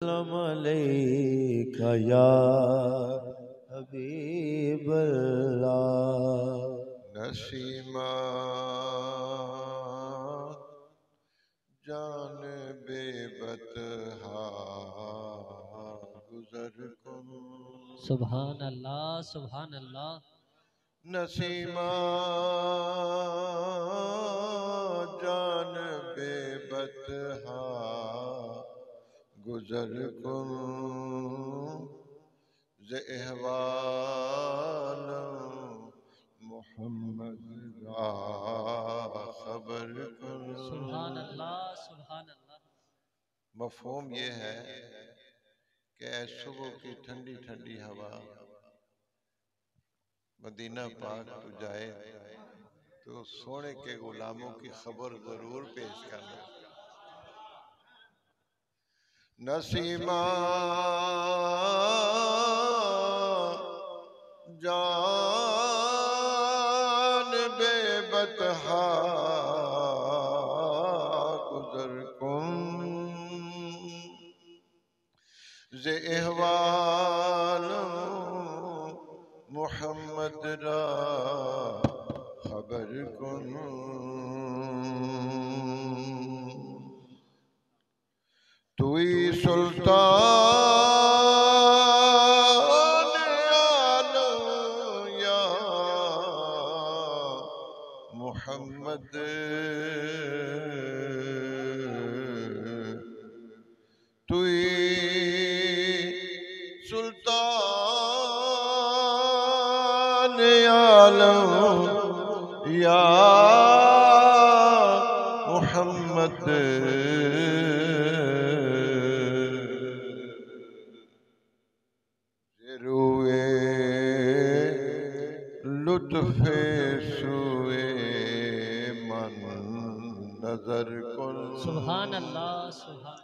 वसल्लम अलैका या हबीबल्लाह। नसीमा जान बेबतहा गुजर कुन। सुभान अल्लाह सुभान अल्लाह। नसीमा जान बेबतहा गुजर कुन ज़े अहवाल मोहम्मद रा खबर कुन। सुभान अल्लाह सुभान अल्लाह। मफ़हूम ये है कि सुबह की ठंडी ठंडी हवा मदीना पाक तो जाए तो सोने के गुलामों की खबर जरूर पेश करना। नसीमा जान बेबतहा गुजर कुन ज़े अहवाल मोहम्मद रा खबर कुन। तुई सुल्तान आलम या मोहम्मद तुई सुल्तान आलम या मोहम्मद रूए लुत्फे सुए मन नजर कुन। सुभान अल्लाह सुभान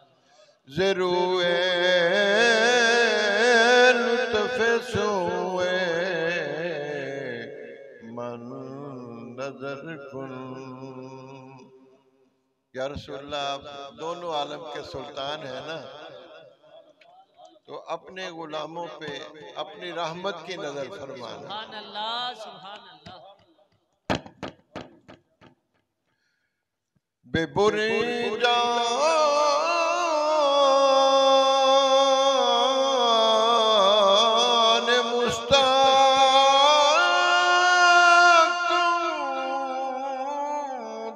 ज़रूए लुत्फे सुए मन नजर कुन। या रसूलल्लाह आप दोनों आलम के सुल्तान है ना, तो अपने गुलामों पे अपनी रहमत की नजर फरमाना। सुभान अल्लाह सुभान अल्लाह। बेबुरी जान मुस्ताक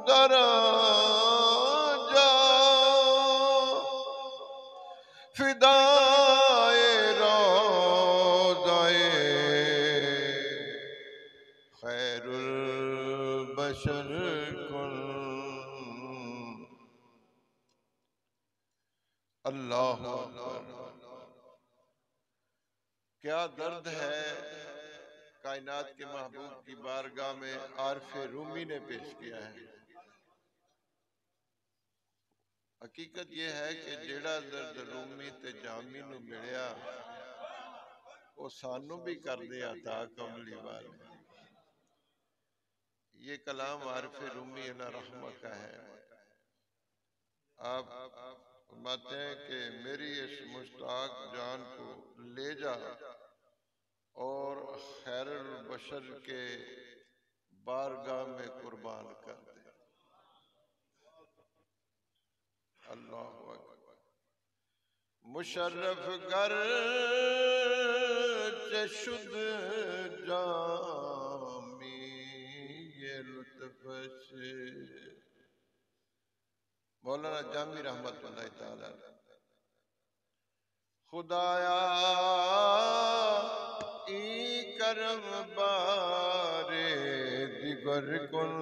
दराजा फिदाए रोज़ाए खैरुल बशर कुन। अल्लाह अकबर। क्या दर्द है कायनात के महबूब की बारगाह में आरफे रूमी ने पेश किया है। हकीकत यह है कि जेड़ा दर्द रूमी ते जामी नू मिलिया वो सानू भी कर दे अता कमली वाले। ये कलाम आरफे रूमी अला रहमा का है। आप फरमाते हैं कि मेरी इस मुश्ताक जान को ले जा और खैरुल बशर के बारगाह में कुर्बान कर दे। अल्लाह अकबर। मुशर्रफ गर चशुद जामी ये लुत्फ से। मौलाना जामी रहमतुल्लाह ताला। खुदाया ई करम बारे दिगर कुन।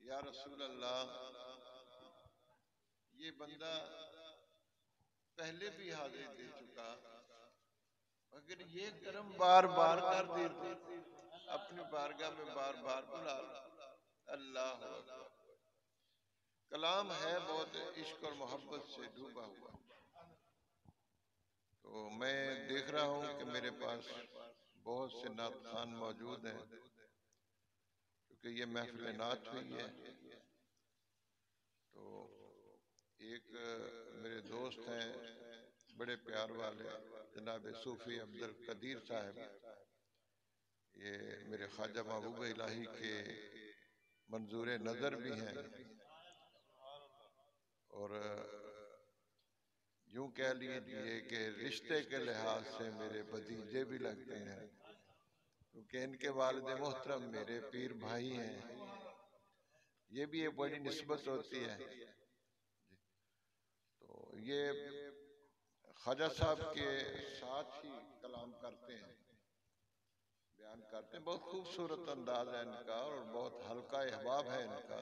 या रसूल अल्लाह ये बंदा पहले भी हाजिर दे चुका, अगर ये करम बार बार कर दे तो अपनी बारगाह में बार बार बुला लो। अल्लाह अकबर। कलाम है बहुत इश्क और मोहब्बत से डूबा हुआ। तो मैं देख रहा हूँ कि मेरे पास बहुत से नात खान मौजूद हैं, क्योंकि ये महफिल नात हुई है। तो एक मेरे दोस्त हैं बड़े प्यार वाले जनाब सूफी अब्दुल कदीर साहब, ये मेरे ख्वाजा महबूब इलाही के मंजूर नज़र भी हैं और यूं कह लीजिए कि रिश्ते के लिहाज से मेरे भतीजे भी लगते हैं, क्योंकि इनके वालिद मोहतरम मेरे पीर भाई हैं। ये भी एक बड़ी निस्बत होती है। तो ये ख्वाजा साहब के साथ ही कलाम करते हैं, बयान करते हैं। बहुत खूबसूरत अंदाज है इनका और बहुत हल्का अहबाब है इनका।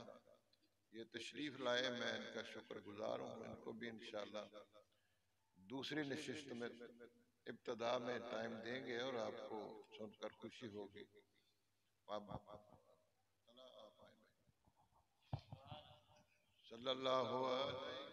ये तशरीफ लाए, मैं इनका शुक्रगुजार हूँ। इनको भी इंशाअल्लाह दूसरी नशिस्त में इब्तदा में टाइम देंगे और आपको सुनकर खुशी होगी। सल्लल्लाहु अलैहि